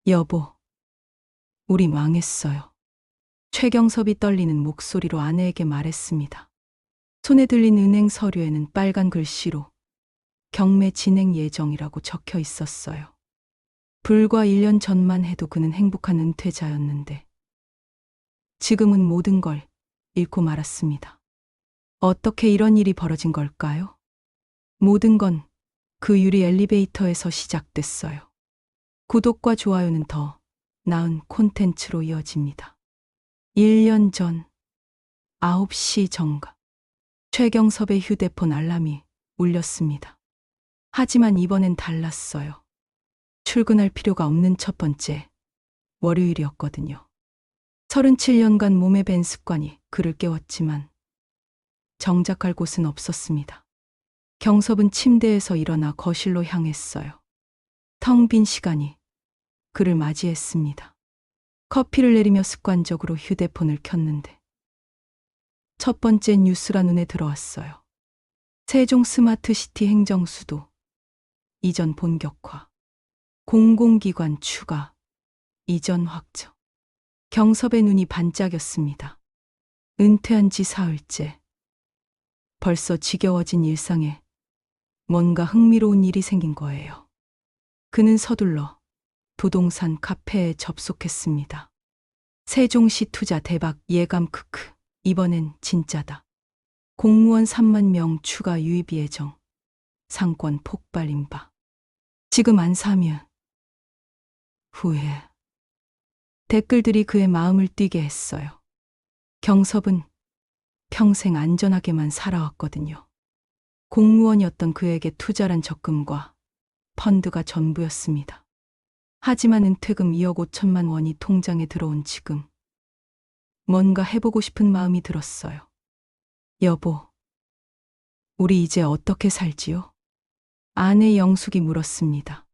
여보, 우리 망했어요. 최경섭이 떨리는 목소리로 아내에게 말했습니다. 손에 들린 은행 서류에는 빨간 글씨로 경매 진행 예정이라고 적혀 있었어요. 불과 1년 전만 해도 그는 행복한 은퇴자였는데 지금은 모든 걸 잃고 말았습니다. 어떻게 이런 일이 벌어진 걸까요? 모든 건 그 유리 엘리베이터에서 시작됐어요. 구독과 좋아요는 더 나은 콘텐츠로 이어집니다. 1년 전 9시 정각 최경섭의 휴대폰 알람이 울렸습니다. 하지만 이번엔 달랐어요. 출근할 필요가 없는 첫 번째 월요일이었거든요. 37년간 몸에 밴 습관이 그를 깨웠지만 정작 갈 곳은 없었습니다. 경섭은 침대에서 일어나 거실로 향했어요. 텅 빈 시간이 그를 맞이했습니다. 커피를 내리며 습관적으로 휴대폰을 켰는데 첫 번째 뉴스가 눈에 들어왔어요. 세종 스마트시티 행정수도 이전 본격화, 공공기관 추가, 이전 확정. 경섭의 눈이 반짝였습니다. 은퇴한 지 사흘째. 벌써 지겨워진 일상에 뭔가 흥미로운 일이 생긴 거예요. 그는 서둘러 부동산 카페에 접속했습니다. 세종시 투자 대박 예감 크크. 이번엔 진짜다. 공무원 3만 명 추가 유입 예정. 상권 폭발 임박. 지금 안 사면 후회. 댓글들이 그의 마음을 뛰게 했어요. 경섭은 평생 안전하게만 살아왔거든요. 공무원이었던 그에게 투자란 적금과 펀드가 전부였습니다. 하지만 은퇴금 2억 5천만 원이 통장에 들어온 지금 뭔가 해보고 싶은 마음이 들었어요. 여보, 우리 이제 어떻게 살지요? 아내 영숙이 물었습니다.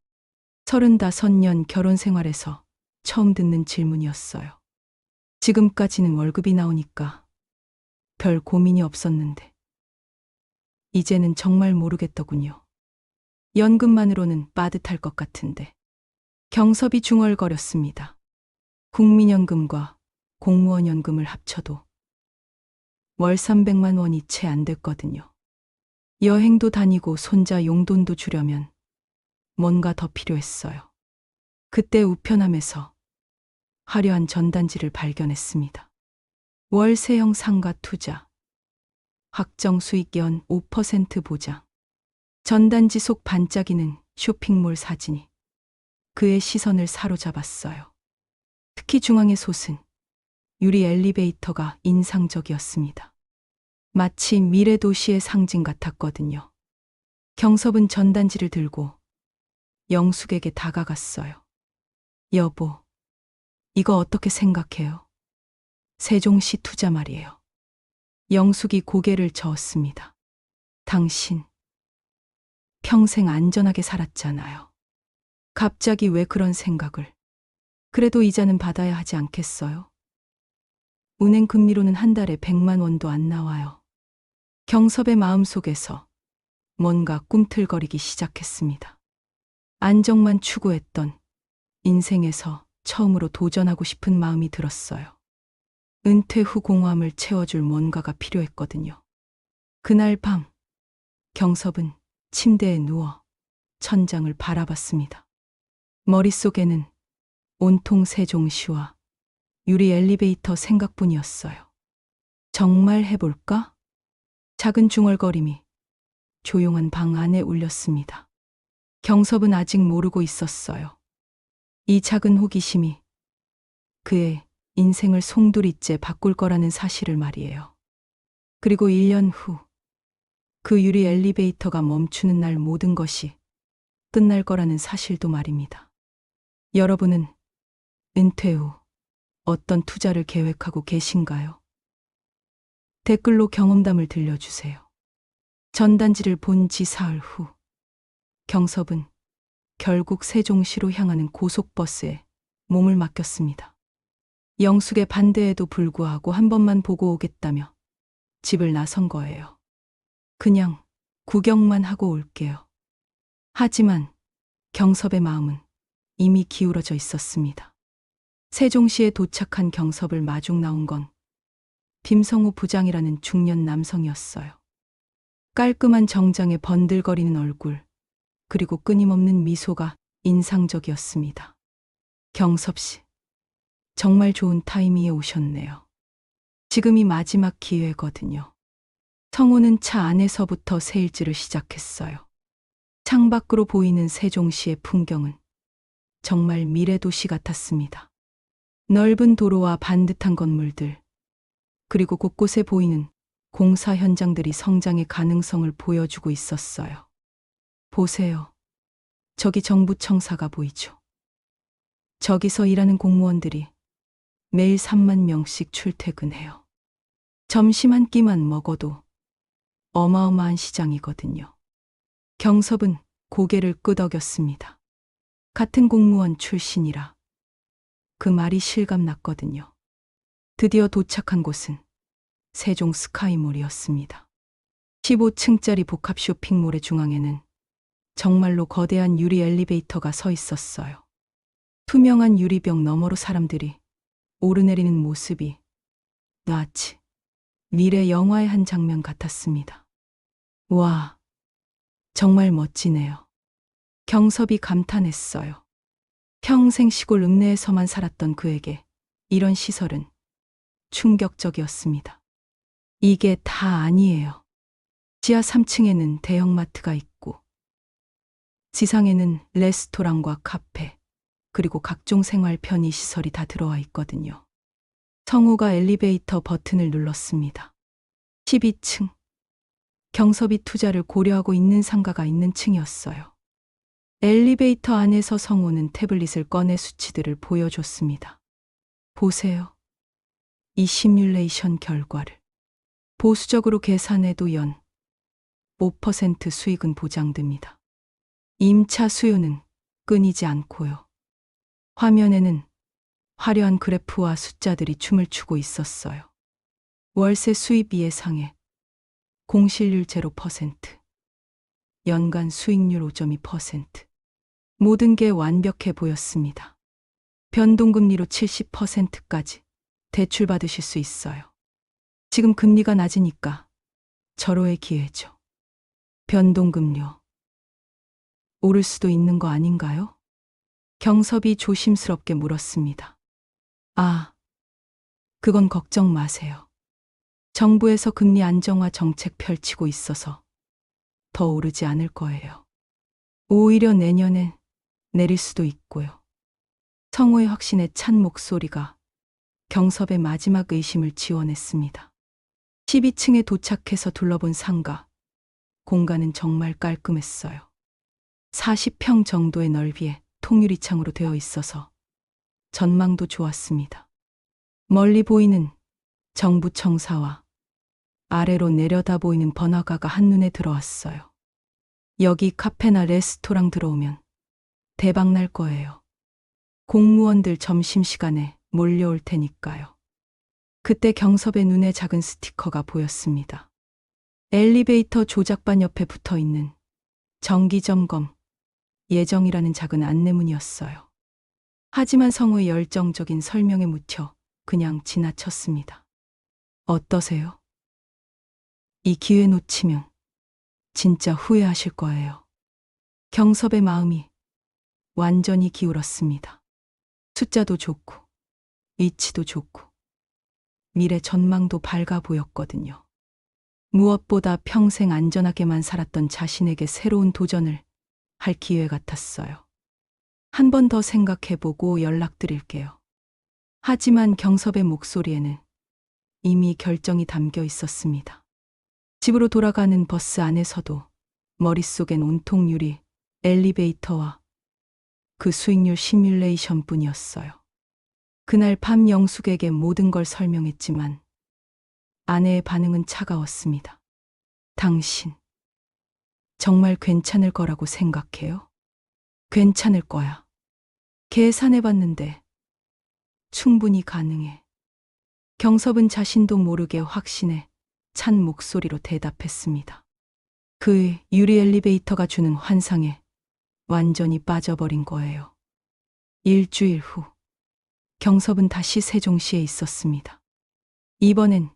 35년 결혼 생활에서 처음 듣는 질문이었어요. 지금까지는 월급이 나오니까 별 고민이 없었는데 이제는 정말 모르겠더군요. 연금만으로는 빠듯할 것 같은데. 경섭이 중얼거렸습니다. 국민연금과 공무원연금을 합쳐도 월 300만 원이 채 안 됐거든요. 여행도 다니고 손자 용돈도 주려면 뭔가 더 필요했어요. 그때 우편함에서 화려한 전단지를 발견했습니다. 월세형 상가 투자, 확정 수익 연 5% 보장. 전단지 속 반짝이는 쇼핑몰 사진이 그의 시선을 사로잡았어요. 특히 중앙의 솟은 유리 엘리베이터가 인상적이었습니다. 마치 미래 도시의 상징 같았거든요. 경섭은 전단지를 들고 영숙에게 다가갔어요. 여보, 이거 어떻게 생각해요? 세종시 투자 말이에요. 영숙이 고개를 저었습니다. 당신 평생 안전하게 살았잖아요. 갑자기 왜 그런 생각을? 그래도 이자는 받아야 하지 않겠어요? 은행 금리로는 한 달에 100만 원도 안 나와요. 경섭의 마음속에서 뭔가 꿈틀거리기 시작했습니다. 안정만 추구했던 인생에서 처음으로 도전하고 싶은 마음이 들었어요. 은퇴 후 공허함을 채워줄 뭔가가 필요했거든요. 그날 밤 경섭은 침대에 누워 천장을 바라봤습니다. 머릿속에는 온통 세종시와 유리 엘리베이터 생각뿐이었어요. 정말 해볼까? 작은 중얼거림이 조용한 방 안에 울렸습니다. 경섭은 아직 모르고 있었어요. 이 작은 호기심이 그의 인생을 송두리째 바꿀 거라는 사실을 말이에요. 그리고 1년 후 그 유리 엘리베이터가 멈추는 날 모든 것이 끝날 거라는 사실도 말입니다. 여러분은 은퇴 후 어떤 투자를 계획하고 계신가요? 댓글로 경험담을 들려주세요. 전단지를 본 지 사흘 후 경섭은 결국 세종시로 향하는 고속버스에 몸을 맡겼습니다. 영숙의 반대에도 불구하고 한 번만 보고 오겠다며 집을 나선 거예요. 그냥 구경만 하고 올게요. 하지만 경섭의 마음은 이미 기울어져 있었습니다. 세종시에 도착한 경섭을 마중 나온 건 김성우 부장이라는 중년 남성이었어요. 깔끔한 정장에 번들거리는 얼굴, 그리고 끊임없는 미소가 인상적이었습니다. 경섭 씨, 정말 좋은 타이밍에 오셨네요. 지금이 마지막 기회거든요. 성우는 차 안에서부터 세일즈를 시작했어요. 창밖으로 보이는 세종시의 풍경은 정말 미래도시 같았습니다. 넓은 도로와 반듯한 건물들, 그리고 곳곳에 보이는 공사 현장들이 성장의 가능성을 보여주고 있었어요. 보세요. 저기 정부 청사가 보이죠? 저기서 일하는 공무원들이 매일 3만 명씩 출퇴근해요. 점심 한 끼만 먹어도 어마어마한 시장이거든요. 경섭은 고개를 끄덕였습니다. 같은 공무원 출신이라 그 말이 실감났거든요. 드디어 도착한 곳은 세종 스카이몰이었습니다. 15층짜리 복합 쇼핑몰의 중앙에는 정말로 거대한 유리 엘리베이터가 서 있었어요. 투명한 유리벽 너머로 사람들이 오르내리는 모습이 마치 미래 영화의 한 장면 같았습니다. 와, 정말 멋지네요. 경섭이 감탄했어요. 평생 시골 읍내에서만 살았던 그에게 이런 시설은 충격적이었습니다. 이게 다 아니에요. 지하 3층에는 대형마트가 있고 지상에는 레스토랑과 카페, 그리고 각종 생활 편의 시설이 다 들어와 있거든요. 성우가 엘리베이터 버튼을 눌렀습니다. 12층. 경섭이 투자를 고려하고 있는 상가가 있는 층이었어요. 엘리베이터 안에서 성우는 태블릿을 꺼내 수치들을 보여줬습니다. 보세요. 이 시뮬레이션 결과를. 보수적으로 계산해도 연 5% 수익은 보장됩니다. 임차 수요는 끊이지 않고요. 화면에는 화려한 그래프와 숫자들이 춤을 추고 있었어요. 월세 수입 예상에 공실률 0%, 연간 수익률 5.2%. 모든 게 완벽해 보였습니다. 변동금리로 70%까지 대출 받으실 수 있어요. 지금 금리가 낮으니까 절호의 기회죠. 변동금리요. 오를 수도 있는 거 아닌가요? 경섭이 조심스럽게 물었습니다. 아, 그건 걱정 마세요. 정부에서 금리 안정화 정책 펼치고 있어서 더 오르지 않을 거예요. 오히려 내년엔 내릴 수도 있고요. 성우의 확신에 찬 목소리가 경섭의 마지막 의심을 지워냈습니다. 12층에 도착해서 둘러본 상가. 공간은 정말 깔끔했어요. 40평 정도의 넓이에 통유리창으로 되어 있어서 전망도 좋았습니다. 멀리 보이는 정부 청사와 아래로 내려다 보이는 번화가가 한눈에 들어왔어요. 여기 카페나 레스토랑 들어오면 대박 날 거예요. 공무원들 점심시간에 몰려올 테니까요. 그때 경섭의 눈에 작은 스티커가 보였습니다. 엘리베이터 조작반 옆에 붙어 있는 정기점검 예정이라는 작은 안내문이었어요. 하지만 성우의 열정적인 설명에 묻혀 그냥 지나쳤습니다. 어떠세요? 이 기회 놓치면 진짜 후회하실 거예요. 경섭의 마음이 완전히 기울었습니다. 숫자도 좋고 위치도 좋고 미래 전망도 밝아 보였거든요. 무엇보다 평생 안전하게만 살았던 자신에게 새로운 도전을 할 기회 같았어요. 한 번 더 생각해보고 연락드릴게요. 하지만 경섭의 목소리에는 이미 결정이 담겨 있었습니다. 집으로 돌아가는 버스 안에서도 머릿속엔 온통 유리, 엘리베이터와 그 수익률 시뮬레이션뿐이었어요. 그날 밤 영숙에게 모든 걸 설명했지만 아내의 반응은 차가웠습니다. 당신, 정말 괜찮을 거라고 생각해요? 괜찮을 거야. 계산해봤는데 충분히 가능해. 경섭은 자신도 모르게 확신에 찬 목소리로 대답했습니다. 그 유리 엘리베이터가 주는 환상에 완전히 빠져버린 거예요. 일주일 후 경섭은 다시 세종시에 있었습니다. 이번엔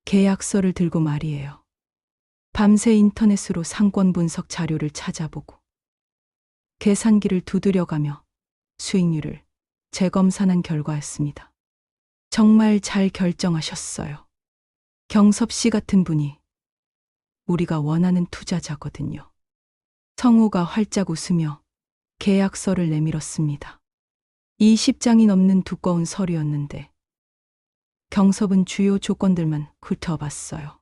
계약서를 들고 말이에요. 밤새 인터넷으로 상권 분석 자료를 찾아보고 계산기를 두드려가며 수익률을 재검산한 결과였습니다. 정말 잘 결정하셨어요. 경섭 씨 같은 분이 우리가 원하는 투자자거든요. 성우가 활짝 웃으며 계약서를 내밀었습니다. 20장이 넘는 두꺼운 서류였는데 경섭은 주요 조건들만 훑어봤어요.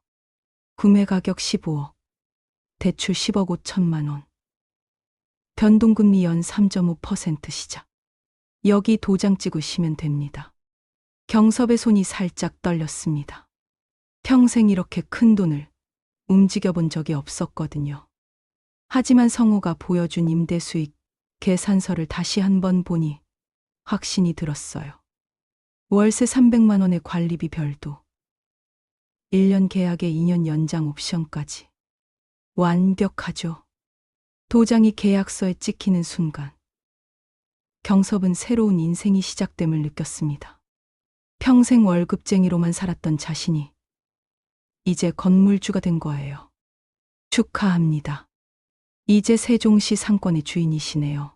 구매 가격 15억, 대출 10억 5천만 원, 변동금리 연 3.5% 시작. 여기 도장 찍으시면 됩니다. 경섭의 손이 살짝 떨렸습니다. 평생 이렇게 큰 돈을 움직여 본 적이 없었거든요. 하지만 성우가 보여준 임대 수익 계산서를 다시 한번 보니 확신이 들었어요. 월세 300만 원의 관리비 별도, 1년 계약에 2년 연장 옵션까지. 완벽하죠. 도장이 계약서에 찍히는 순간 경섭은 새로운 인생이 시작됨을 느꼈습니다. 평생 월급쟁이로만 살았던 자신이 이제 건물주가 된 거예요. 축하합니다. 이제 세종시 상권의 주인이시네요.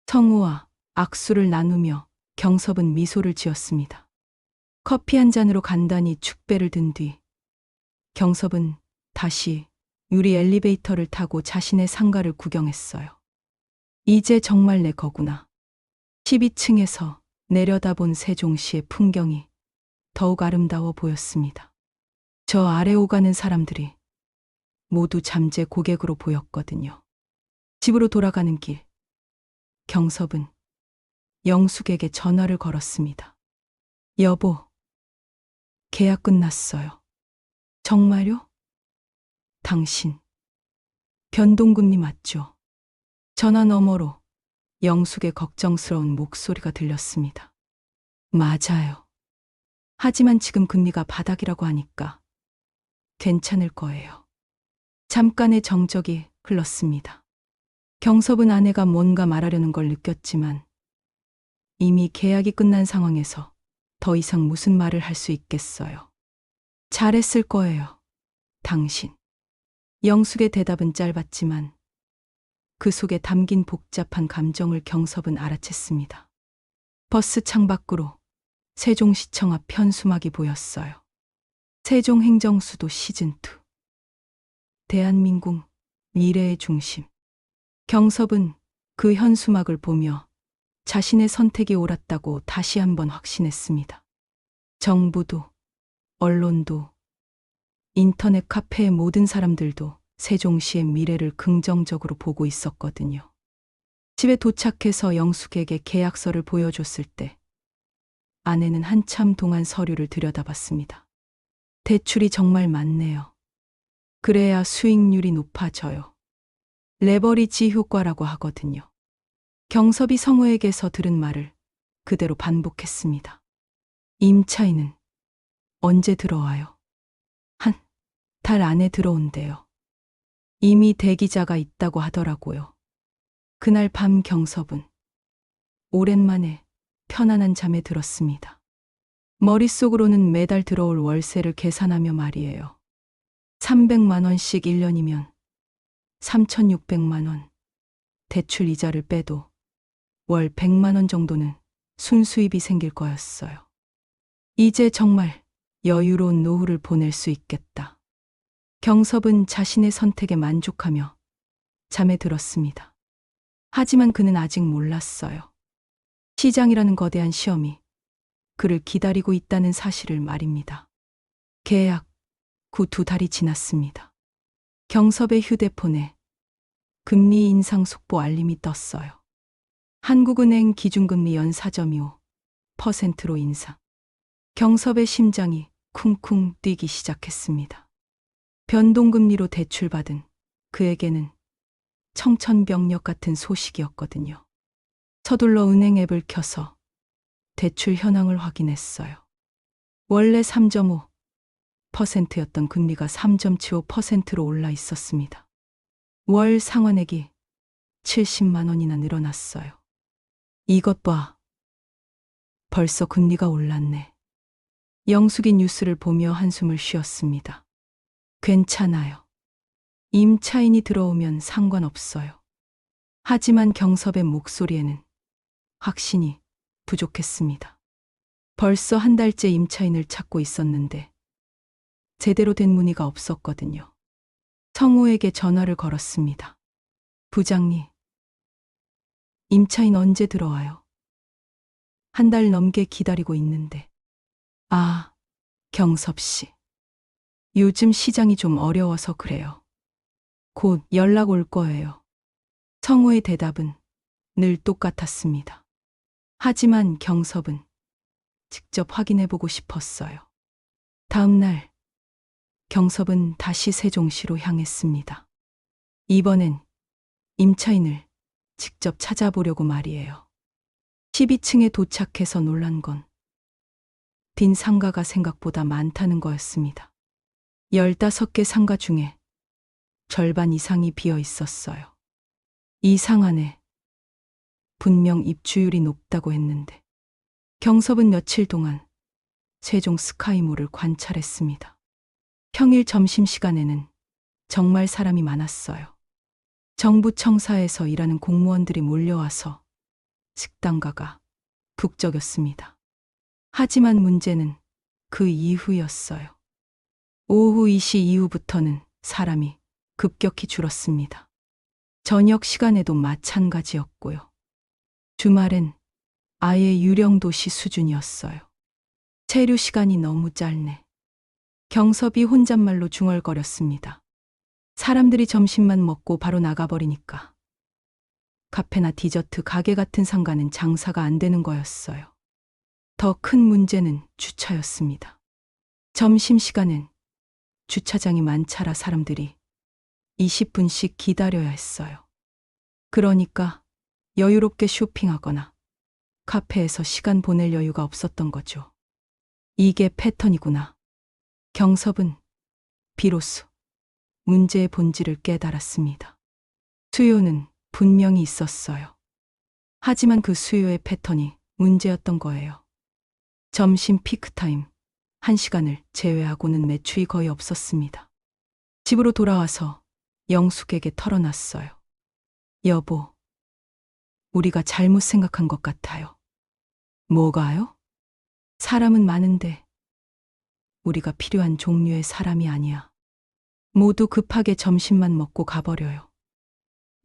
성우와 악수를 나누며 경섭은 미소를 지었습니다. 커피 한 잔으로 간단히 축배를 든 뒤 경섭은 다시 유리 엘리베이터를 타고 자신의 상가를 구경했어요. 이제 정말 내 거구나. 12층에서 내려다본 세종시의 풍경이 더욱 아름다워 보였습니다. 저 아래 오가는 사람들이 모두 잠재 고객으로 보였거든요. 집으로 돌아가는 길, 경섭은 영숙에게 전화를 걸었습니다. 여보, 계약 끝났어요. 정말요? 당신, 변동금리 맞죠? 전화 너머로 영숙의 걱정스러운 목소리가 들렸습니다. 맞아요. 하지만 지금 금리가 바닥이라고 하니까 괜찮을 거예요. 잠깐의 정적이 흘렀습니다. 경섭은 아내가 뭔가 말하려는 걸 느꼈지만 이미 계약이 끝난 상황에서 더 이상 무슨 말을 할 수 있겠어요. 잘했을 거예요, 당신. 영숙의 대답은 짧았지만 그 속에 담긴 복잡한 감정을 경섭은 알아챘습니다. 버스 창밖으로 세종시청 앞 현수막이 보였어요. 세종행정수도 시즌2. 대한민국 미래의 중심. 경섭은 그 현수막을 보며 자신의 선택이 옳았다고 다시 한번 확신했습니다. 정부도, 언론도, 인터넷 카페의 모든 사람들도 세종시의 미래를 긍정적으로 보고 있었거든요. 집에 도착해서 영숙에게 계약서를 보여줬을 때 아내는 한참 동안 서류를 들여다봤습니다. 대출이 정말 많네요. 그래야 수익률이 높아져요. 레버리지 효과라고 하거든요. 경섭이 성우에게서 들은 말을 그대로 반복했습니다. 임차인은 언제 들어와요? 한 달 안에 들어온대요. 이미 대기자가 있다고 하더라고요. 그날 밤 경섭은 오랜만에 편안한 잠에 들었습니다. 머릿속으로는 매달 들어올 월세를 계산하며 말이에요. 300만 원씩 1년이면 3,600만 원. 대출 이자를 빼도 월 100만 원 정도는 순수입이 생길 거였어요. 이제 정말 여유로운 노후를 보낼 수 있겠다. 경섭은 자신의 선택에 만족하며 잠에 들었습니다. 하지만 그는 아직 몰랐어요. 시장이라는 거대한 시험이 그를 기다리고 있다는 사실을 말입니다. 계약 후 2달이 지났습니다. 경섭의 휴대폰에 금리 인상 속보 알림이 떴어요. 한국은행 기준금리 연 4.25%로 인상. 경섭의 심장이 쿵쿵 뛰기 시작했습니다. 변동금리로 대출받은 그에게는 청천벽력 같은 소식이었거든요. 서둘러 은행 앱을 켜서 대출 현황을 확인했어요. 원래 3.5%였던 금리가 3.75%로 올라 있었습니다. 월 상환액이 70만 원이나 늘어났어요. 이것 봐. 벌써 금리가 올랐네. 영숙이 뉴스를 보며 한숨을 쉬었습니다. 괜찮아요. 임차인이 들어오면 상관없어요. 하지만 경섭의 목소리에는 확신이 부족했습니다. 벌써 한 달째 임차인을 찾고 있었는데 제대로 된 문의가 없었거든요. 성우에게 전화를 걸었습니다. 부장님, 임차인 언제 들어와요? 한 달 넘게 기다리고 있는데. 아, 경섭 씨. 요즘 시장이 좀 어려워서 그래요. 곧 연락 올 거예요. 성우의 대답은 늘 똑같았습니다. 하지만 경섭은 직접 확인해보고 싶었어요. 다음 날, 경섭은 다시 세종시로 향했습니다. 이번엔 임차인을 직접 찾아보려고 말이에요. 12층에 도착해서 놀란 건 빈 상가가 생각보다 많다는 거였습니다. 15개 상가 중에 절반 이상이 비어 있었어요. 이 상 안에 분명 입주율이 높다고 했는데 경섭은 며칠 동안 세종 스카이몰을 관찰했습니다. 평일 점심시간에는 정말 사람이 많았어요. 정부 청사에서 일하는 공무원들이 몰려와서 식당가가 북적였습니다. 하지만 문제는 그 이후였어요. 오후 2시 이후부터는 사람이 급격히 줄었습니다. 저녁 시간에도 마찬가지였고요. 주말엔 아예 유령도시 수준이었어요. 체류 시간이 너무 짧네. 경섭이 혼잣말로 중얼거렸습니다. 사람들이 점심만 먹고 바로 나가버리니까. 카페나 디저트 가게 같은 상가는 장사가 안 되는 거였어요. 더 큰 문제는 주차였습니다. 점심시간엔 주차장이 많자라 사람들이 20분씩 기다려야 했어요. 그러니까 여유롭게 쇼핑하거나 카페에서 시간 보낼 여유가 없었던 거죠. 이게 패턴이구나. 경섭은 비로소 문제의 본질을 깨달았습니다. 수요는 분명히 있었어요. 하지만 그 수요의 패턴이 문제였던 거예요. 점심 피크타임 1시간을 제외하고는 매출이 거의 없었습니다. 집으로 돌아와서 영숙에게 털어놨어요. 여보, 우리가 잘못 생각한 것 같아요. 뭐가요? 사람은 많은데 우리가 필요한 종류의 사람이 아니야. 모두 급하게 점심만 먹고 가버려요.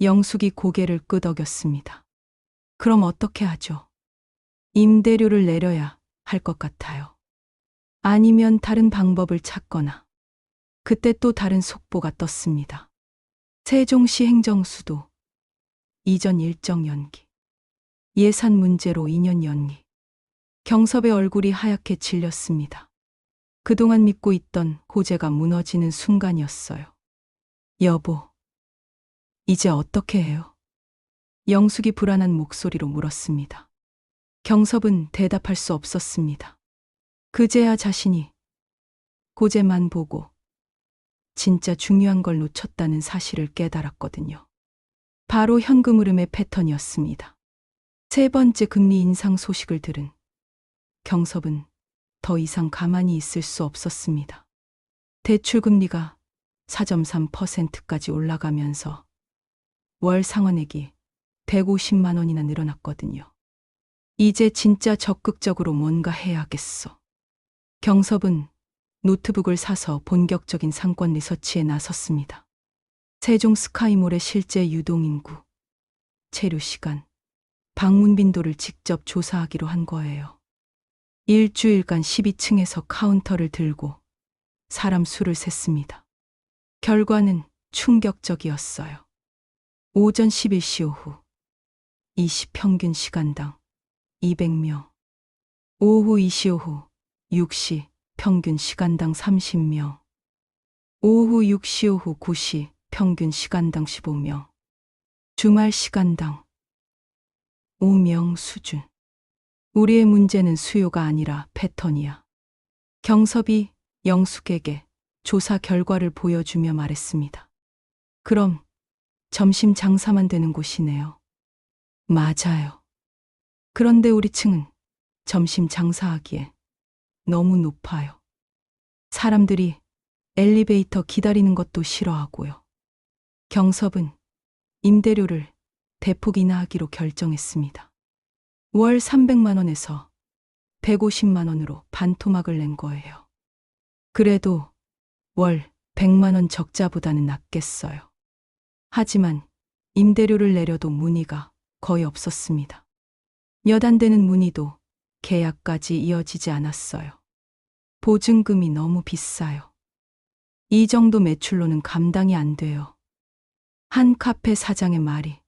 영숙이 고개를 끄덕였습니다. 그럼 어떻게 하죠? 임대료를 내려야 할 것 같아요. 아니면 다른 방법을 찾거나. 그때 또 다른 속보가 떴습니다. 세종시 행정수도 이전 일정 연기. 예산 문제로 2년 연기. 경섭의 얼굴이 하얗게 질렸습니다. 그동안 믿고 있던 고재가 무너지는 순간이었어요. 여보, 이제 어떻게 해요? 영숙이 불안한 목소리로 물었습니다. 경섭은 대답할 수 없었습니다. 그제야 자신이 고재만 보고 진짜 중요한 걸 놓쳤다는 사실을 깨달았거든요. 바로 현금 흐름의 패턴이었습니다. 세 번째 금리 인상 소식을 들은 경섭은 더 이상 가만히 있을 수 없었습니다. 대출 금리가 4.3%까지 올라가면서 월 상환액이 150만 원이나 늘어났거든요. 이제 진짜 적극적으로 뭔가 해야겠어. 경섭은 노트북을 사서 본격적인 상권 리서치에 나섰습니다. 세종 스카이몰의 실제 유동인구, 체류 시간, 방문 빈도를 직접 조사하기로 한 거예요. 일주일간 12층에서 카운터를 들고 사람 수를 셌습니다. 결과는 충격적이었어요. 오전 11시 오후 20평균 시간당 200명, 오후 2시 오후 6시 평균 시간당 30명, 오후 6시 오후 9시 평균 시간당 15명, 주말 시간당 5명 수준. 우리의 문제는 수요가 아니라 패턴이야. 경섭이 영숙에게 조사 결과를 보여주며 말했습니다. 그럼 점심 장사만 되는 곳이네요. 맞아요. 그런데 우리 층은 점심 장사하기에 너무 높아요. 사람들이 엘리베이터 기다리는 것도 싫어하고요. 경섭은 임대료를 대폭 인하하기로 결정했습니다. 월 300만 원에서 150만 원으로 반토막을 낸 거예요. 그래도 월 100만 원 적자보다는 낫겠어요. 하지만 임대료를 내려도 문의가 거의 없었습니다. 몇 안 되는 문의도 계약까지 이어지지 않았어요. 보증금이 너무 비싸요. 이 정도 매출로는 감당이 안 돼요. 한 카페 사장의 말이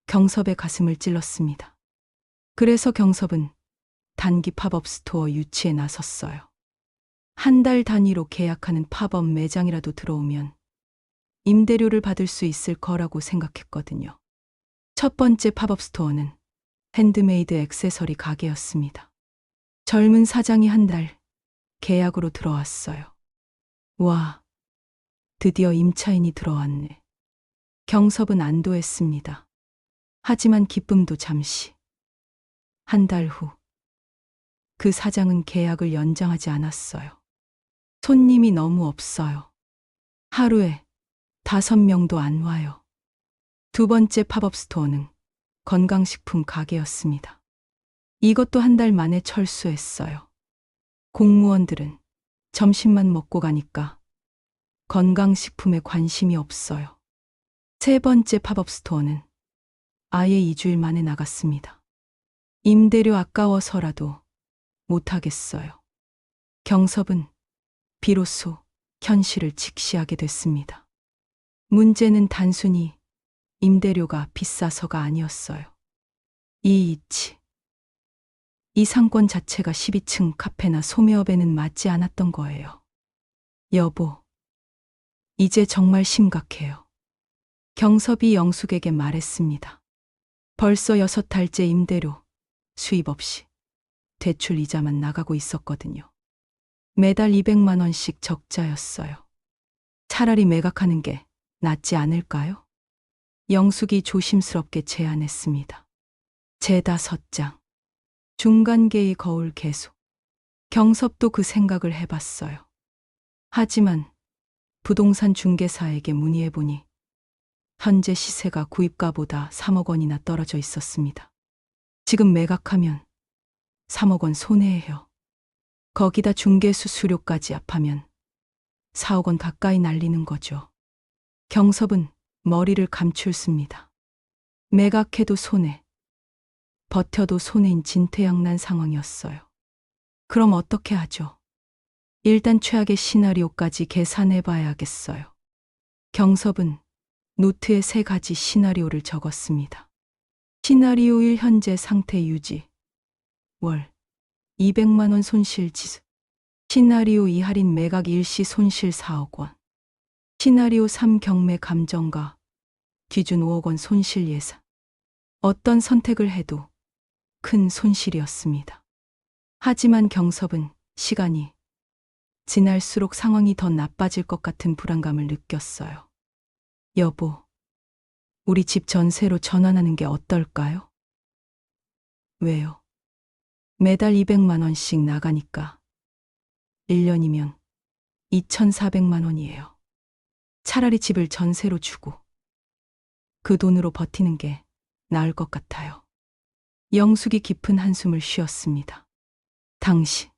경섭의 가슴을 찔렀습니다. 그래서 경섭은 단기 팝업 스토어 유치에 나섰어요. 한 달 단위로 계약하는 팝업 매장이라도 들어오면 임대료를 받을 수 있을 거라고 생각했거든요. 첫 번째 팝업 스토어는 핸드메이드 액세서리 가게였습니다. 젊은 사장이 한 달 계약으로 들어왔어요. 와, 드디어 임차인이 들어왔네. 경섭은 안도했습니다. 하지만 기쁨도 잠시. 한 달 후, 그 사장은 계약을 연장하지 않았어요. 손님이 너무 없어요. 하루에 5명도 안 와요. 두 번째 팝업 스토어는 건강식품 가게였습니다. 이것도 한 달 만에 철수했어요. 공무원들은 점심만 먹고 가니까 건강식품에 관심이 없어요. 세 번째 팝업 스토어는 아예 2주일 만에 나갔습니다. 임대료 아까워서라도 못하겠어요. 경섭은 비로소 현실을 직시하게 됐습니다. 문제는 단순히 임대료가 비싸서가 아니었어요. 이 위치, 이 상권 자체가 12층 카페나 소매업에는 맞지 않았던 거예요. 여보, 이제 정말 심각해요. 경섭이 영숙에게 말했습니다. 벌써 6달째 임대료, 수입 없이 대출 이자만 나가고 있었거든요. 매달 200만 원씩 적자였어요. 차라리 매각하는 게 낫지 않을까요? 영숙이 조심스럽게 제안했습니다. 제5장. 중간계의 거울 계속. 경섭도 그 생각을 해봤어요. 하지만 부동산 중개사에게 문의해보니 현재 시세가 구입가보다 3억 원이나 떨어져 있었습니다. 지금 매각하면 3억 원 손해예요. 거기다 중개 수수료까지 합하면 4억 원 가까이 날리는 거죠. 경섭은 머리를 감출습니다. 매각해도 손해, 버텨도 손해인 진퇴양난 상황이었어요. 그럼 어떻게 하죠? 일단 최악의 시나리오까지 계산해 봐야겠어요. 경섭은 노트에 3가지 시나리오를 적었습니다. 시나리오 1 현재 상태 유지. 월 200만 원 손실 지수. 시나리오 2 할인 매각 일시 손실 4억 원. 시나리오 3 경매 감정가. 기준 5억 원 손실 예상. 어떤 선택을 해도 큰 손실이었습니다. 하지만 경섭은 시간이 지날수록 상황이 더 나빠질 것 같은 불안감을 느꼈어요. 여보, 우리 집 전세로 전환하는 게 어떨까요? 왜요? 매달 200만 원씩 나가니까 1년이면 2,400만 원이에요. 차라리 집을 전세로 주고 그 돈으로 버티는 게 나을 것 같아요. 영숙이 깊은 한숨을 쉬었습니다. 당신,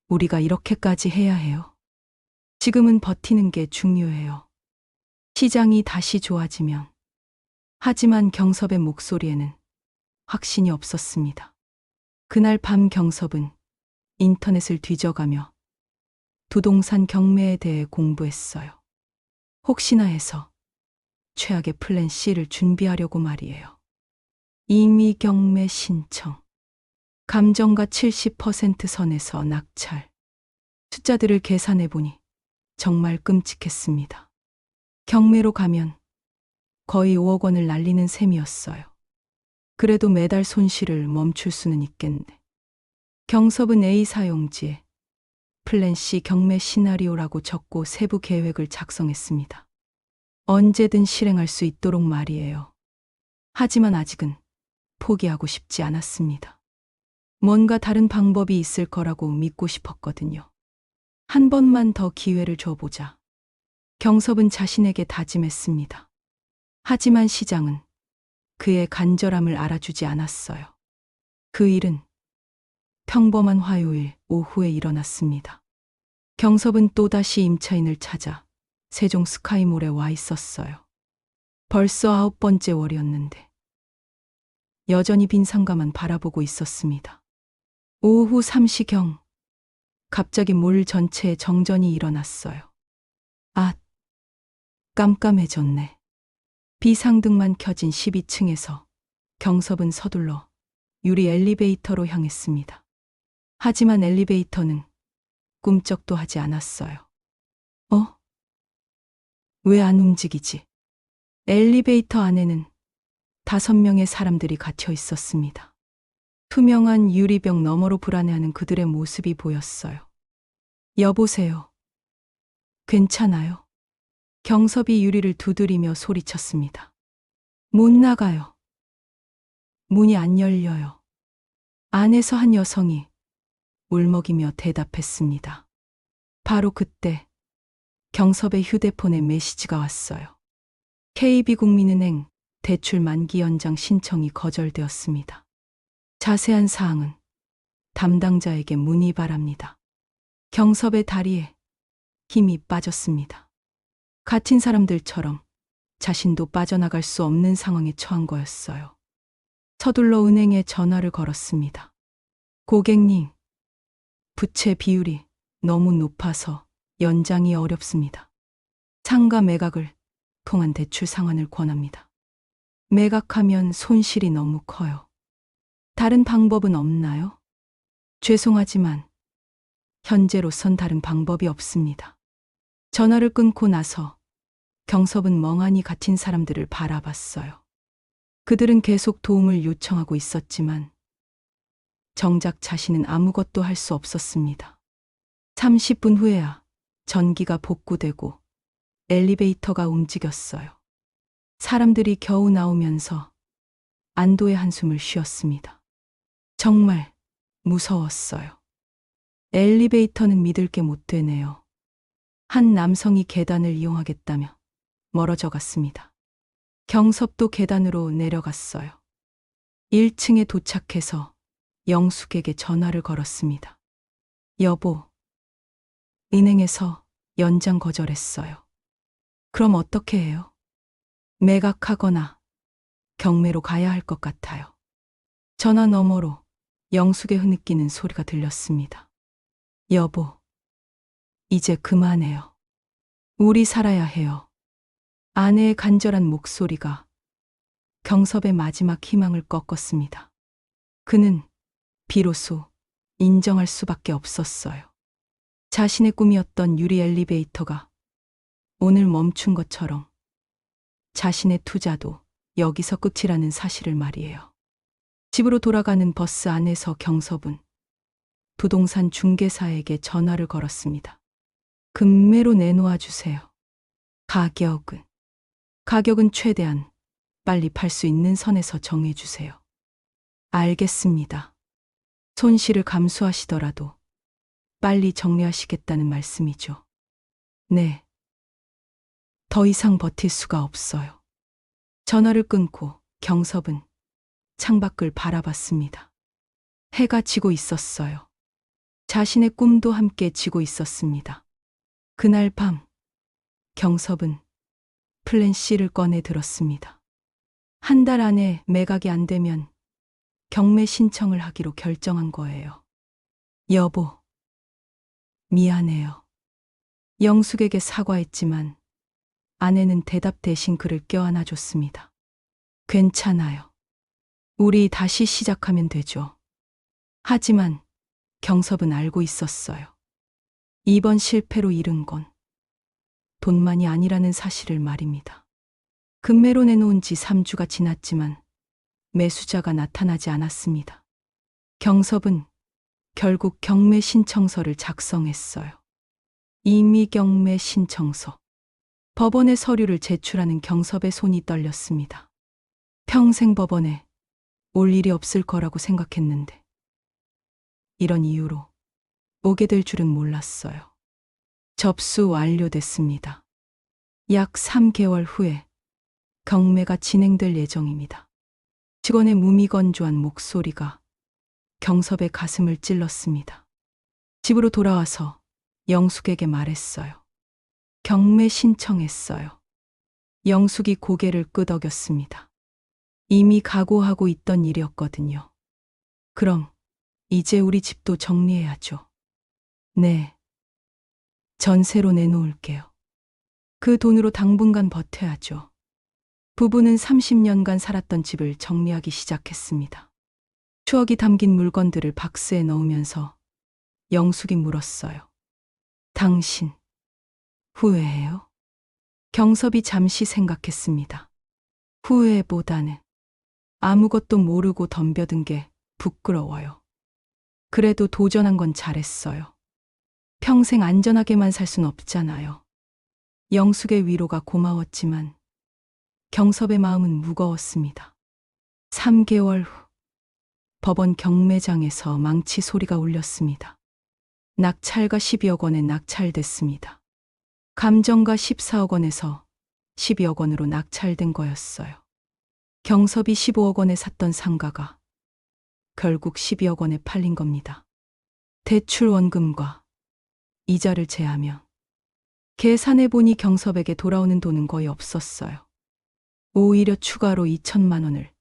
우리가 이렇게까지 해야 해요? 지금은 버티는 게 중요해요. 시장이 다시 좋아지면. 하지만 경섭의 목소리에는 확신이 없었습니다. 그날 밤 경섭은 인터넷을 뒤져가며 부동산 경매에 대해 공부했어요. 혹시나 해서 최악의 플랜 C를 준비하려고 말이에요. 이미 경매 신청. 감정가 70% 선에서 낙찰. 숫자들을 계산해보니 정말 끔찍했습니다. 경매로 가면 거의 5억 원을 날리는 셈이었어요. 그래도 매달 손실을 멈출 수는 있겠네. 경섭은 A 사용지에 플랜 C 경매 시나리오라고 적고 세부 계획을 작성했습니다. 언제든 실행할 수 있도록 말이에요. 하지만 아직은 포기하고 싶지 않았습니다. 뭔가 다른 방법이 있을 거라고 믿고 싶었거든요. 한 번만 더 기회를 줘보자. 경섭은 자신에게 다짐했습니다. 하지만 시장은 그의 간절함을 알아주지 않았어요. 그 일은 평범한 화요일 오후에 일어났습니다. 경섭은 또다시 임차인을 찾아 세종 스카이몰에 와 있었어요. 벌써 9번째 월이었는데 여전히 빈 상가만 바라보고 있었습니다. 오후 3시경 갑자기 몰 전체에 정전이 일어났어요. 아, 깜깜해졌네. 비상등만 켜진 12층에서 경섭은 서둘러 유리 엘리베이터로 향했습니다. 하지만 엘리베이터는 꿈쩍도 하지 않았어요. 왜 안 움직이지? 엘리베이터 안에는 5명의 사람들이 갇혀 있었습니다. 투명한 유리벽 너머로 불안해하는 그들의 모습이 보였어요. 여보세요. 괜찮아요? 경섭이 유리를 두드리며 소리쳤습니다. 못 나가요. 문이 안 열려요. 안에서 한 여성이 울먹이며 대답했습니다. 바로 그때 경섭의 휴대폰에 메시지가 왔어요. KB국민은행 대출 만기 연장 신청이 거절되었습니다. 자세한 사항은 담당자에게 문의 바랍니다. 경섭의 다리에 힘이 빠졌습니다. 갇힌 사람들처럼 자신도 빠져나갈 수 없는 상황에 처한 거였어요. 서둘러 은행에 전화를 걸었습니다. 고객님, 부채 비율이 너무 높아서 연장이 어렵습니다. 상가 매각을 통한 대출 상환을 권합니다. 매각하면 손실이 너무 커요. 다른 방법은 없나요? 죄송하지만 현재로선 다른 방법이 없습니다. 전화를 끊고 나서 경섭은 멍하니 갇힌 사람들을 바라봤어요. 그들은 계속 도움을 요청하고 있었지만 정작 자신은 아무것도 할 수 없었습니다. 30분 후에야 전기가 복구되고 엘리베이터가 움직였어요. 사람들이 겨우 나오면서 안도의 한숨을 쉬었습니다. 정말 무서웠어요. 엘리베이터는 믿을 게 못 되네요. 한 남성이 계단을 이용하겠다며 멀어져 갔습니다. 경섭도 계단으로 내려갔어요. 1층에 도착해서 영숙에게 전화를 걸었습니다. 여보, 은행에서 연장 거절했어요. 그럼 어떻게 해요? 매각하거나 경매로 가야 할 것 같아요. 전화 너머로 영숙의 흐느끼는 소리가 들렸습니다. 여보, 이제 그만해요. 우리 살아야 해요. 아내의 간절한 목소리가 경섭의 마지막 희망을 꺾었습니다. 그는 비로소 인정할 수밖에 없었어요. 자신의 꿈이었던 유리 엘리베이터가 오늘 멈춘 것처럼 자신의 투자도 여기서 끝이라는 사실을 말이에요. 집으로 돌아가는 버스 안에서 경섭은 부동산 중개사에게 전화를 걸었습니다. 금매로 내놓아 주세요. 가격은 최대한 빨리 팔 수 있는 선에서 정해 주세요. 알겠습니다. 손실을 감수하시더라도 빨리 정리하시겠다는 말씀이죠. 네. 더 이상 버틸 수가 없어요. 전화를 끊고 경섭은 창밖을 바라봤습니다. 해가 지고 있었어요. 자신의 꿈도 함께 지고 있었습니다. 그날 밤 경섭은 플랜 C를 꺼내 들었습니다. 한 달 안에 매각이 안 되면 경매 신청을 하기로 결정한 거예요. 여보, 미안해요. 영숙에게 사과했지만 아내는 대답 대신 그를 껴안아줬습니다. 괜찮아요. 우리 다시 시작하면 되죠. 하지만 경섭은 알고 있었어요. 이번 실패로 잃은 건 돈만이 아니라는 사실을 말입니다. 금매로 내놓은 지 3주가 지났지만 매수자가 나타나지 않았습니다. 경섭은 결국 경매 신청서를 작성했어요. 임의경매 신청서. 법원에 서류를 제출하는 경섭의 손이 떨렸습니다. 평생 법원에 올 일이 없을 거라고 생각했는데 이런 이유로 오게 될 줄은 몰랐어요. 접수 완료됐습니다. 약 3개월 후에 경매가 진행될 예정입니다. 직원의 무미건조한 목소리가 경섭의 가슴을 찔렀습니다. 집으로 돌아와서 영숙에게 말했어요. 경매 신청했어요. 영숙이 고개를 끄덕였습니다. 이미 각오하고 있던 일이었거든요. 그럼 이제 우리 집도 정리해야죠. 네. 전세로 내놓을게요. 그 돈으로 당분간 버텨야죠. 부부는 30년간 살았던 집을 정리하기 시작했습니다. 추억이 담긴 물건들을 박스에 넣으면서 영숙이 물었어요. 당신, 후회해요? 경섭이 잠시 생각했습니다. 후회보다는 아무것도 모르고 덤벼든 게 부끄러워요. 그래도 도전한 건 잘했어요. 평생 안전하게만 살 순 없잖아요. 영숙의 위로가 고마웠지만 경섭의 마음은 무거웠습니다. 3개월 후 법원 경매장에서 망치 소리가 울렸습니다. 낙찰가 12억 원에 낙찰됐습니다. 감정가 14억 원에서 12억 원으로 낙찰된 거였어요. 경섭이 15억 원에 샀던 상가가 결국 12억 원에 팔린 겁니다. 대출 원금과 이자를 제하면 계산해보니 경섭에게 돌아오는 돈은 거의 없었어요. 오히려 추가로 2천만 원을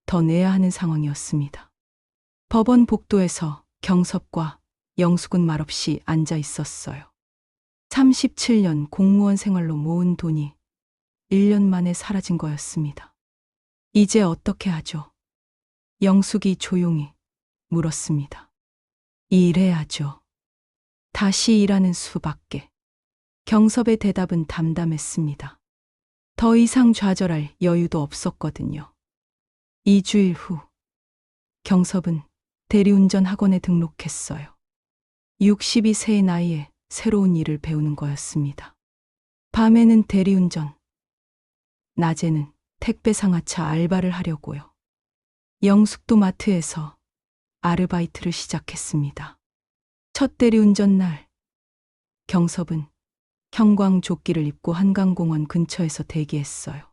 더 내야 하는 상황이었습니다. 법원 복도에서 경섭과 영숙은 말없이 앉아 있었어요. 37년 공무원 생활로 모은 돈이 1년 만에 사라진 거였습니다. 이제 어떻게 하죠? 영숙이 조용히 물었습니다. 일해야죠. 다시 일하는 수밖에. 경섭의 대답은 담담했습니다. 더 이상 좌절할 여유도 없었거든요. 2주일 후 경섭은 대리운전 학원에 등록했어요. 62세의 나이에 새로운 일을 배우는 거였습니다. 밤에는 대리운전, 낮에는 택배 상하차 알바를 하려고요. 영숙도 마트에서 아르바이트를 시작했습니다. 첫 대리운전 날 경섭은 형광조끼를 입고 한강공원 근처에서 대기했어요.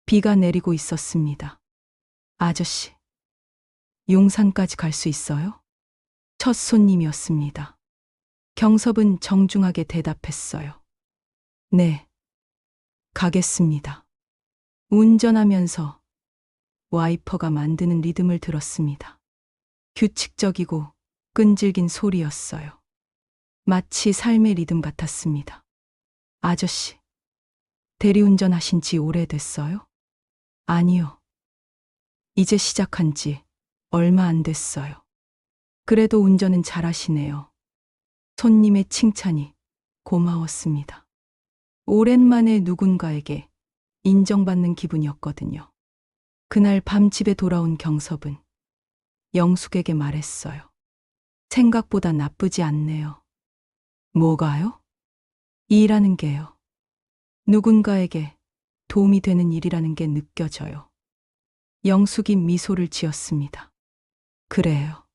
비가 내리고 있었습니다. 아저씨, 용산까지 갈 수 있어요? 첫 손님이었습니다. 경섭은 정중하게 대답했어요. 네, 가겠습니다. 운전하면서 와이퍼가 만드는 리듬을 들었습니다. 규칙적이고 끈질긴 소리였어요. 마치 삶의 리듬 같았습니다. 아저씨, 대리운전 하신 지 오래됐어요? 아니요. 이제 시작한 지 얼마 안 됐어요. 그래도 운전은 잘하시네요. 손님의 칭찬이 고마웠습니다. 오랜만에 누군가에게 인정받는 기분이었거든요. 그날 밤 집에 돌아온 경섭은 영숙에게 말했어요. 생각보다 나쁘지 않네요. 뭐가요? 일하는 게요. 누군가에게 도움이 되는 일이라는 게 느껴져요. 영숙이 미소를 지었습니다. 그래요.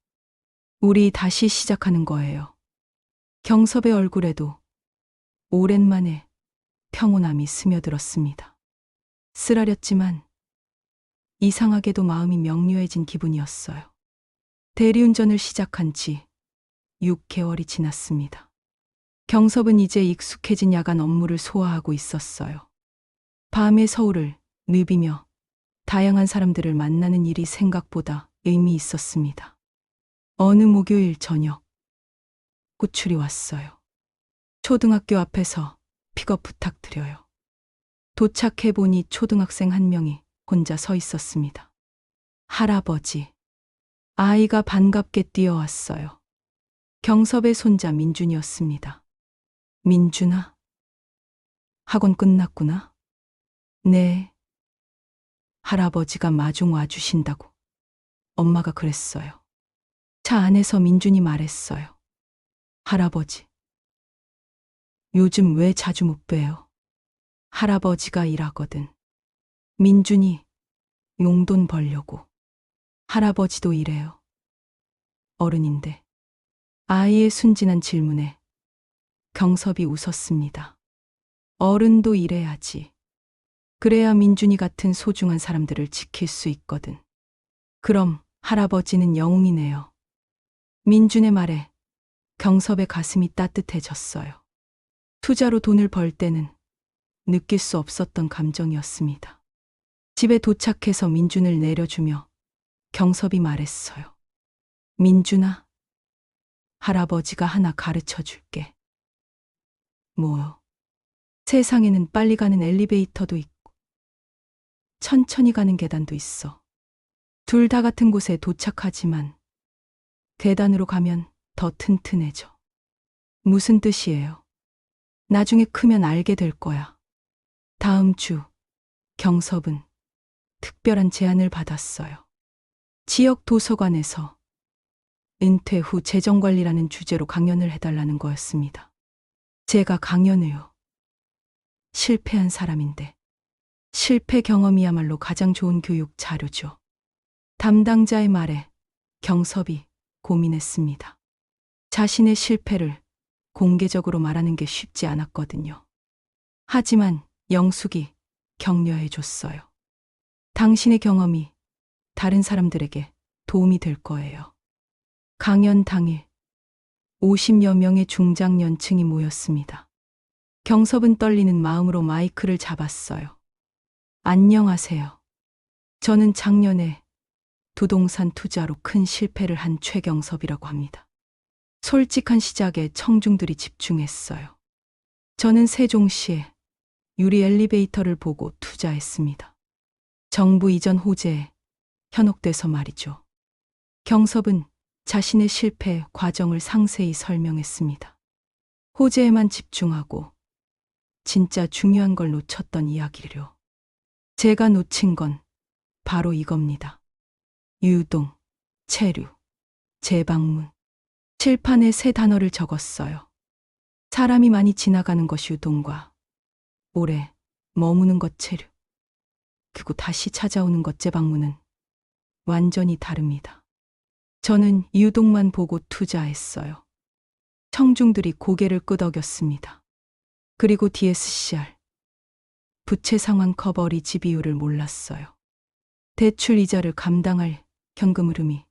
우리 다시 시작하는 거예요. 경섭의 얼굴에도 오랜만에 평온함이 스며들었습니다. 쓰라렸지만 이상하게도 마음이 명료해진 기분이었어요. 대리운전을 시작한 지 6개월이 지났습니다. 경섭은 이제 익숙해진 야간 업무를 소화하고 있었어요. 밤의 서울을 누비며 다양한 사람들을 만나는 일이 생각보다 의미 있었습니다. 어느 목요일 저녁, 호출이 왔어요. 초등학교 앞에서 픽업 부탁드려요. 도착해보니 초등학생 한 명이 혼자 서 있었습니다. 할아버지. 아이가 반갑게 뛰어왔어요. 경섭의 손자 민준이었습니다. 민준아, 학원 끝났구나? 네. 할아버지가 마중 와주신다고. 엄마가 그랬어요. 차 안에서 민준이 말했어요. 할아버지, 요즘 왜 자주 못 봬요? 할아버지가 일하거든. 민준이 용돈 벌려고. 할아버지도 이래요. 어른인데. 아이의 순진한 질문에 경섭이 웃었습니다. 어른도 이래야지. 그래야 민준이 같은 소중한 사람들을 지킬 수 있거든. 그럼 할아버지는 영웅이네요. 민준의 말에 경섭의 가슴이 따뜻해졌어요. 투자로 돈을 벌 때는 느낄 수 없었던 감정이었습니다. 집에 도착해서 민준을 내려주며 경섭이 말했어요. 민준아, 할아버지가 하나 가르쳐 줄게. 뭐요? 세상에는 빨리 가는 엘리베이터도 있고 천천히 가는 계단도 있어. 둘 다 같은 곳에 도착하지만 계단으로 가면 더 튼튼해져. 무슨 뜻이에요? 나중에 크면 알게 될 거야. 다음 주 경섭은 특별한 제안을 받았어요. 지역 도서관에서 은퇴 후 재정관리라는 주제로 강연을 해달라는 거였습니다. 제가 강연해요. 실패한 사람인데 실패 경험이야말로 가장 좋은 교육 자료죠. 담당자의 말에 경섭이 고민했습니다. 자신의 실패를 공개적으로 말하는 게 쉽지 않았거든요. 하지만 영숙이 격려해 줬어요. 당신의 경험이 다른 사람들에게 도움이 될 거예요. 강연 당일 50여 명의 중장년층이 모였습니다. 경섭은 떨리는 마음으로 마이크를 잡았어요. 안녕하세요. 저는 작년에 부동산 투자로 큰 실패를 한 최경섭이라고 합니다. 솔직한 시작에 청중들이 집중했어요. 저는 세종시에 유리 엘리베이터를 보고 투자했습니다. 정부 이전 호재에 현혹돼서 말이죠. 경섭은 자신의 실패 과정을 상세히 설명했습니다. 호재에만 집중하고 진짜 중요한 걸 놓쳤던 이야기를요. 제가 놓친 건 바로 이겁니다. 유동, 체류, 재방문. 칠판에 세 단어를 적었어요. 사람이 많이 지나가는 것 유동과 오래 머무는 것 체류, 그리고 다시 찾아오는 것 재방문은 완전히 다릅니다. 저는 유동만 보고 투자했어요. 청중들이 고개를 끄덕였습니다. 그리고 DSCR, 부채 상환 커버리지 비율을 몰랐어요. 대출 이자를 감당할 현금 흐름이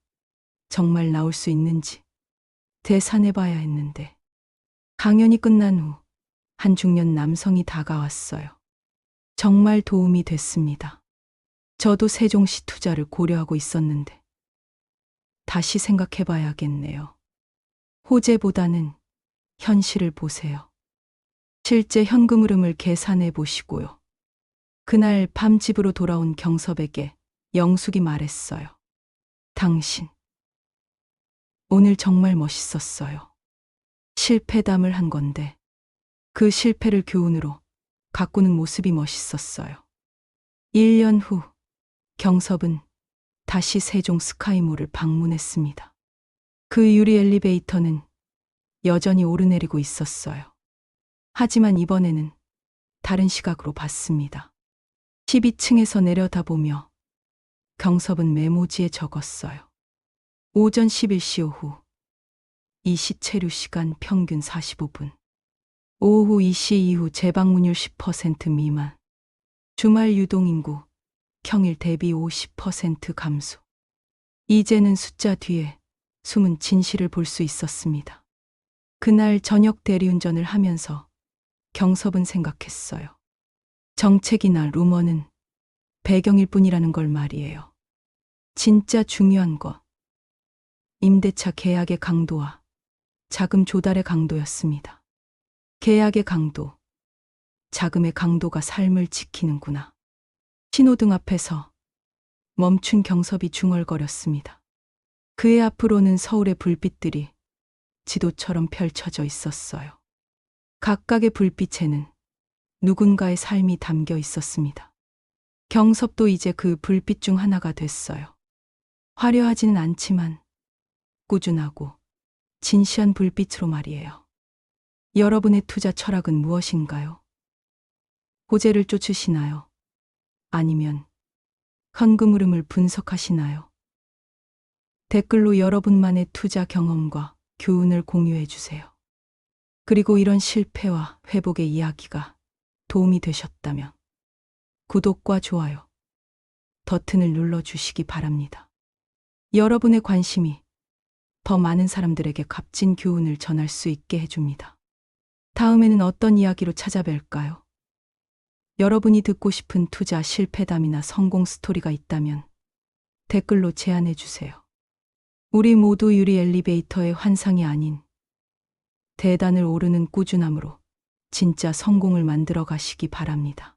정말 나올 수 있는지 계산해봐야 했는데 강연이 끝난 후 한 중년 남성이 다가왔어요. 정말 도움이 됐습니다. 저도 세종시 투자를 고려하고 있었는데 다시 생각해봐야겠네요. 호재보다는 현실을 보세요. 실제 현금 흐름을 계산해 보시고요. 그날 밤 집으로 돌아온 경섭에게 영숙이 말했어요. 당신, 오늘 정말 멋있었어요. 실패담을 한 건데 그 실패를 교훈으로 가꾸는 모습이 멋있었어요. 1년 후 경섭은 다시 세종 스카이몰을 방문했습니다. 그 유리 엘리베이터는 여전히 오르내리고 있었어요. 하지만 이번에는 다른 시각으로 봤습니다. 12층에서 내려다보며 경섭은 메모지에 적었어요. 오전 11시 오후 이 시 체류 시간 평균 45분. 오후 2시 이후 재방문율 10% 미만. 주말 유동인구 평일 대비 50% 감소. 이제는 숫자 뒤에 숨은 진실을 볼 수 있었습니다. 그날 저녁 대리운전을 하면서 경섭은 생각했어요. 정책이나 루머는 배경일 뿐이라는 걸 말이에요. 진짜 중요한 거, 임대차 계약의 강도와 자금 조달의 강도였습니다. 계약의 강도, 자금의 강도가 삶을 지키는구나. 신호등 앞에서 멈춘 경섭이 중얼거렸습니다. 그의 앞으로는 서울의 불빛들이 지도처럼 펼쳐져 있었어요. 각각의 불빛에는 누군가의 삶이 담겨 있었습니다. 경섭도 이제 그 불빛 중 하나가 됐어요. 화려하지는 않지만 꾸준하고 진시한 불빛으로 말이에요. 여러분의 투자 철학은 무엇인가요? 호재를 쫓으시나요? 아니면 현금 흐름을 분석하시나요? 댓글로 여러분만의 투자 경험과 교훈을 공유해 주세요. 그리고 이런 실패와 회복의 이야기가 도움이 되셨다면 구독과 좋아요, 버튼을 눌러주시기 바랍니다. 여러분의 관심이 더 많은 사람들에게 값진 교훈을 전할 수 있게 해줍니다. 다음에는 어떤 이야기로 찾아뵐까요? 여러분이 듣고 싶은 투자 실패담이나 성공 스토리가 있다면 댓글로 제안해 주세요. 우리 모두 유리 엘리베이터의 환상이 아닌 대단을 오르는 꾸준함으로 진짜 성공을 만들어 가시기 바랍니다.